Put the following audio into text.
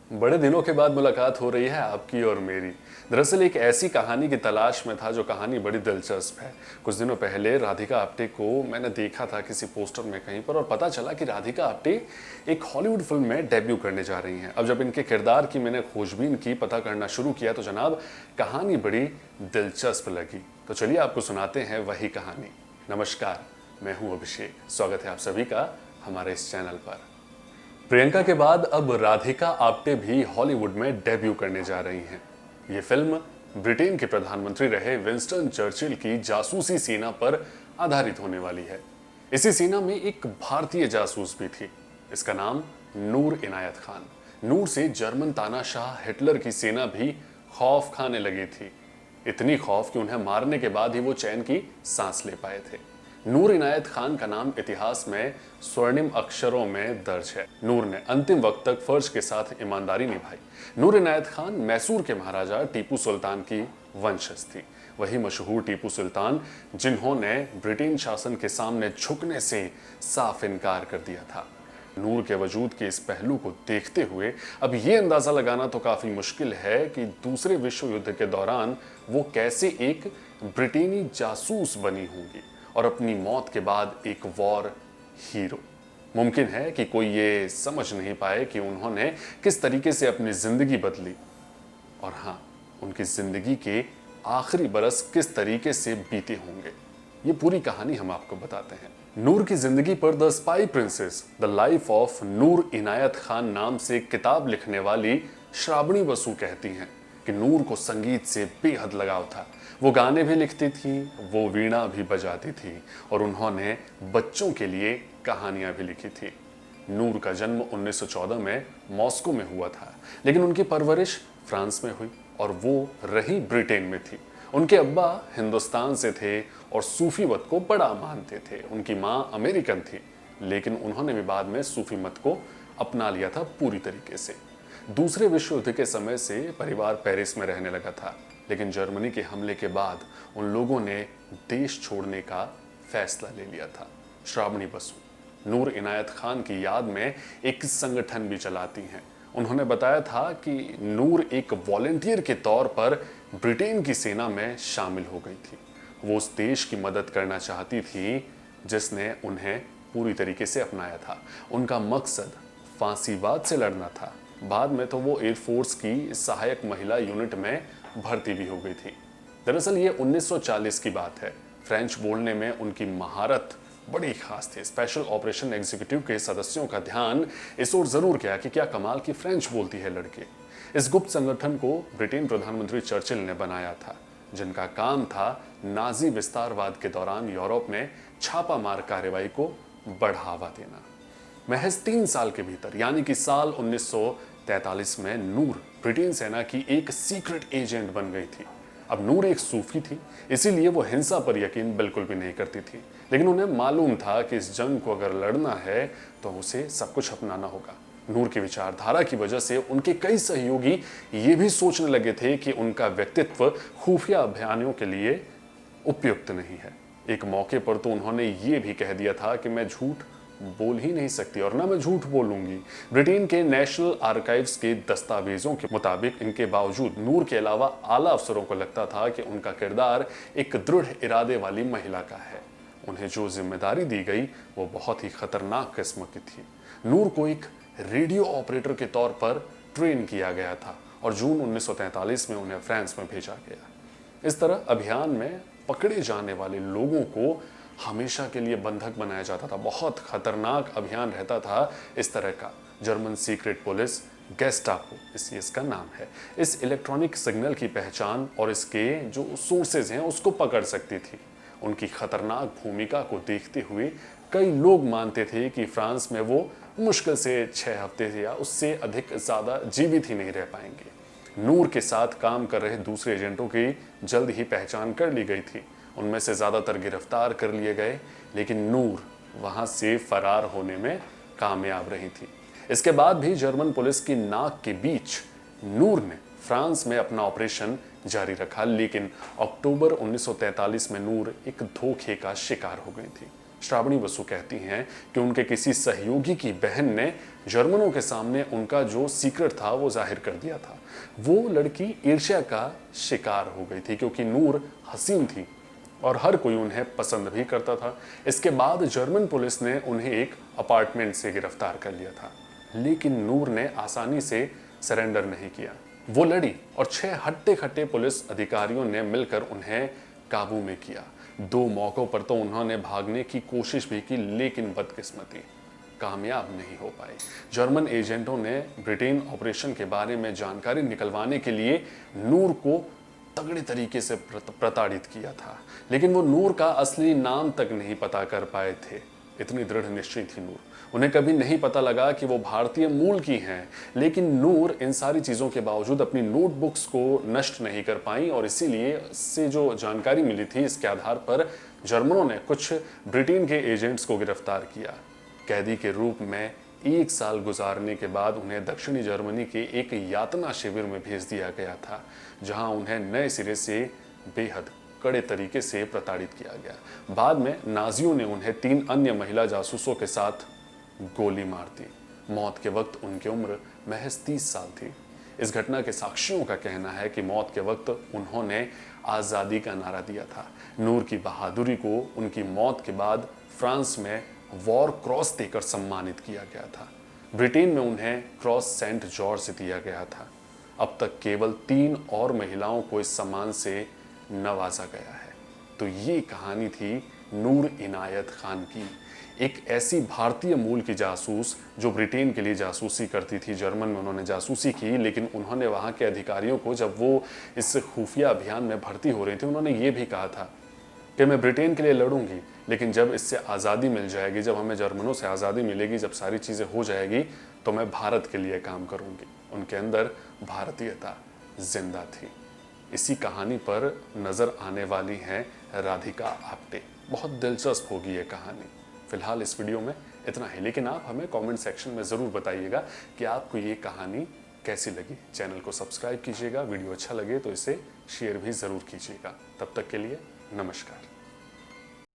बड़े दिनों के बाद मुलाकात हो रही है आपकी और मेरी। दरअसल एक ऐसी कहानी की तलाश में था जो कहानी बड़ी दिलचस्प है। कुछ दिनों पहले राधिका आप्टे को मैंने देखा था किसी पोस्टर में कहीं पर, और पता चला कि राधिका आप्टे एक हॉलीवुड फिल्म में डेब्यू करने जा रही हैं। अब जब इनके किरदार की मैंने खोजबीन की, पता करना शुरू किया, तो जनाब कहानी बड़ी दिलचस्प लगी। तो चलिए आपको सुनाते हैं वही कहानी। नमस्कार, मैं हूँ अभिषेक। स्वागत है आप सभी का हमारे इस चैनल पर। प्रियंका के बाद अब राधिका आप्टे भी हॉलीवुड में डेब्यू करने जा रही हैं। ये फिल्म ब्रिटेन के प्रधानमंत्री रहे विंस्टन चर्चिल की जासूसी सेना पर आधारित होने वाली है। इसी सेना में एक भारतीय जासूस भी थी। इसका नाम नूर इनायत खान। नूर से जर्मन तानाशाह हिटलर की सेना भी खौफ खाने लगी थी। इतनी खौफ कि उन्हें मारने के बाद ही वो चैन की सांस ले पाए थे। नूर इनायत खान का नाम इतिहास में स्वर्णिम अक्षरों में दर्ज है। नूर ने अंतिम वक्त तक फर्ज के साथ ईमानदारी निभाई। नूर इनायत खान मैसूर के महाराजा टीपू सुल्तान की वंशज थी। वही मशहूर टीपू सुल्तान जिन्होंने ब्रिटेन शासन के सामने झुकने से साफ इनकार कर दिया था। नूर के वजूद के इस पहलू को देखते हुए अब ये अंदाजा लगाना तो काफी मुश्किल है कि दूसरे विश्व युद्ध के दौरान वो कैसे एक ब्रिटेनी जासूस बनी होंगी और अपनी मौत के बाद एक वॉर हीरो। मुमकिन है कि कोई ये समझ नहीं पाए कि उन्होंने किस तरीके से अपनी जिंदगी बदली, और हाँ, उनकी जिंदगी के आखिरी बरस किस तरीके से बीते होंगे। ये पूरी कहानी हम आपको बताते हैं। नूर की जिंदगी पर the spy princess the life of Noor Inayat Khan नाम से किताब लिखने वाली श्रावणी बसु कहती हैं कि नूर को संगीत से बेहद लगाव था। वो गाने भी लिखती थी, वो वीणा भी बजाती थी, और उन्होंने बच्चों के लिए कहानियां भी लिखी थी। नूर का जन्म 1914 में मॉस्को में हुआ था, लेकिन उनकी परवरिश फ्रांस में हुई और वो रही ब्रिटेन में थी। उनके अब्बा हिंदुस्तान से थे और सूफी मत को बड़ा मानते थे। उनकी माँ अमेरिकन थी, लेकिन उन्होंने भी बाद में सूफी मत को अपना लिया था पूरी तरीके से। दूसरे विश्व युद्ध के समय से परिवार पेरिस में रहने लगा था, लेकिन जर्मनी के हमले के बाद उन लोगों ने देश छोड़ने का फैसला ले लिया था। श्रावणी बसु नूर इनायत खान की याद में एक संगठन भी चलाती हैं। उन्होंने बताया था कि नूर एक वॉलंटियर के तौर पर ब्रिटेन की सेना में शामिल हो गई थी। वो उस देश की मदद करना चाहती थी जिसने उन्हें पूरी तरीके से अपनाया था। उनका मकसद फांसीवाद से लड़ना था। बाद में तो वो एयरफोर्स की सहायक महिला यूनिट में भर्ती भी हो गई थी। दरअसल ये 1940 की बात है। फ्रेंच बोलने में उनकी महारत बड़ी खास थी। स्पेशल ऑपरेशन एग्जीक्यूटिव के सदस्यों का ध्यान इस ओर जरूर गया कि क्या कमाल की फ्रेंच बोलती है लड़के। इस गुप्त संगठन को ब्रिटेन प्रधानमंत्री चर्चिल ने बनाया था, जिनका काम था नाजी विस्तारवाद के दौरान यूरोप में छापामार कार्रवाई को बढ़ावा देना। महज 3 साल के भीतर, यानी कि साल 1943 में, नूर ब्रिटेन सेना की एक सीक्रेट एजेंट बन गई थी। अब नूर एक सूफी थी, इसीलिए वो हिंसा पर यकीन बिल्कुल भी नहीं करती थी, लेकिन उन्हें मालूम था कि इस जंग को अगर लड़ना है तो उसे सब कुछ अपनाना होगा। नूर की विचारधारा की वजह से उनके कई सहयोगी ये भी सोचने लगे थे कि उनका व्यक्तित्व खुफिया अभियानों के लिए उपयुक्त नहीं है। एक मौके पर तो उन्होंने ये भी कह दिया था कि मैं झूठ बोल ही नहीं सकती और ना मैं झूठ बोलूंगी। ब्रिटेन के नेशनल आर्काइव्स के दस्तावेजों के मुताबिक इनके बावजूद नूर के अलावा आला अफसरों को लगता था कि उनका किरदार एक दृढ़ इरादे वाली महिला का है। उन्हें जो जिम्मेदारी दी गई वो बहुत ही खतरनाक किस्म की थी। नूर को एक रेडियो ऑपरेटर के तौर पर ट्रेन किया गया था और जून 1943 में उन्हें फ्रांस में भेजा गया। इस तरह अभियान में पकड़े जाने वाले लोगों को हमेशा के लिए बंधक बनाया जाता था। बहुत खतरनाक अभियान रहता था इस तरह का। जर्मन सीक्रेट पुलिस गेस्टापो इसका नाम है, इस इलेक्ट्रॉनिक सिग्नल की पहचान और इसके जो सोर्सेज हैं उसको पकड़ सकती थी। उनकी खतरनाक भूमिका को देखते हुए कई लोग मानते थे कि फ्रांस में वो मुश्किल से 6 हफ्ते या उससे अधिक ज़्यादा जीवित ही नहीं रह पाएंगे। नूर के साथ काम कर रहे दूसरे एजेंटों की जल्द ही पहचान कर ली गई थी। उनमें से ज़्यादातर गिरफ्तार कर लिए गए, लेकिन नूर वहाँ से फरार होने में कामयाब रही थी। इसके बाद भी जर्मन पुलिस की नाक के बीच नूर ने फ्रांस में अपना ऑपरेशन जारी रखा, लेकिन अक्टूबर 1943 में नूर एक धोखे का शिकार हो गई थी। श्रावणी बसु कहती हैं कि उनके किसी सहयोगी की बहन ने जर्मनों के सामने उनका जो सीक्रेट था वो जाहिर कर दिया था। वो लड़की ईर्ष्या का शिकार हो गई थी क्योंकि नूर हसीन थी और हर कोई उन्हें पसंद भी करता था। इसके बाद जर्मन पुलिस ने उन्हें एक अपार्टमेंट से गिरफ्तार कर लिया था, लेकिन नूर ने आसानी से सरेंडर नहीं किया। वो लड़ी और 6 हट्टे खट्टे पुलिस अधिकारियों ने मिलकर उन्हें काबू में किया। 2 मौकों पर तो उन्होंने भागने की कोशिश भी की, लेकिन बदकिस्मती कामयाब नहीं हो पाई। जर्मन एजेंटों ने ब्रिटेन ऑपरेशन के बारे में जानकारी निकलवाने के लिए नूर को तगड़े तरीके से प्रताड़ित किया था, लेकिन वो नूर का असली नाम तक नहीं पता कर पाए थे। इतनी दृढ़ निश्चय थी नूर। उन्हें कभी नहीं पता लगा कि वो भारतीय मूल की हैं, लेकिन नूर इन सारी चीज़ों के बावजूद अपनी नोटबुक्स को नष्ट नहीं कर पाई और इसीलिए इससे जो जानकारी मिली थी इसके आधार पर जर्मनों ने कुछ ब्रिटेन के एजेंट्स को गिरफ्तार किया। कैदी के रूप में 1 साल गुजारने के बाद उन्हें दक्षिणी जर्मनी के एक यातना शिविर में भेज दिया गया था, जहां उन्हें नए सिरे से बेहद कड़े तरीके से प्रताड़ित किया गया। बाद में नाजियों ने उन्हें 3 अन्य महिला जासूसों के साथ गोली मार दी। मौत के वक्त उनकी उम्र महज 30 साल थी। इस घटना के साक्षियों का कहना है कि मौत के वक्त उन्होंने आज़ादी का नारा दिया था। नूर की बहादुरी को उनकी मौत के बाद फ्रांस में वॉर क्रॉस देकर सम्मानित किया गया था। ब्रिटेन में उन्हें क्रॉस सेंट जॉर्ज दिया गया था। अब तक केवल 3 और महिलाओं को इस सम्मान से नवाजा गया है। तो ये कहानी थी नूर इनायत खान की, एक ऐसी भारतीय मूल की जासूस जो ब्रिटेन के लिए जासूसी करती थी। जर्मन में उन्होंने जासूसी की, लेकिन उन्होंने वहाँ के अधिकारियों को, जब वो इस खुफिया अभियान में भर्ती हो रही थी, उन्होंने ये भी कहा था कि मैं ब्रिटेन के लिए लड़ूंगी, लेकिन जब इससे आज़ादी मिल जाएगी, जब हमें जर्मनों से आज़ादी मिलेगी, जब सारी चीज़ें हो जाएगी, तो मैं भारत के लिए काम करूंगी। उनके अंदर भारतीयता जिंदा थी। इसी कहानी पर नज़र आने वाली हैं राधिका आप्टे। बहुत दिलचस्प होगी ये कहानी। फिलहाल इस वीडियो में इतना ही, लेकिन आप हमें कमेंट सेक्शन में ज़रूर बताइएगा कि आपको ये कहानी कैसी लगी। चैनल को सब्सक्राइब कीजिएगा, वीडियो अच्छा लगे तो इसे शेयर भी ज़रूर कीजिएगा। तब तक के लिए नमस्कार।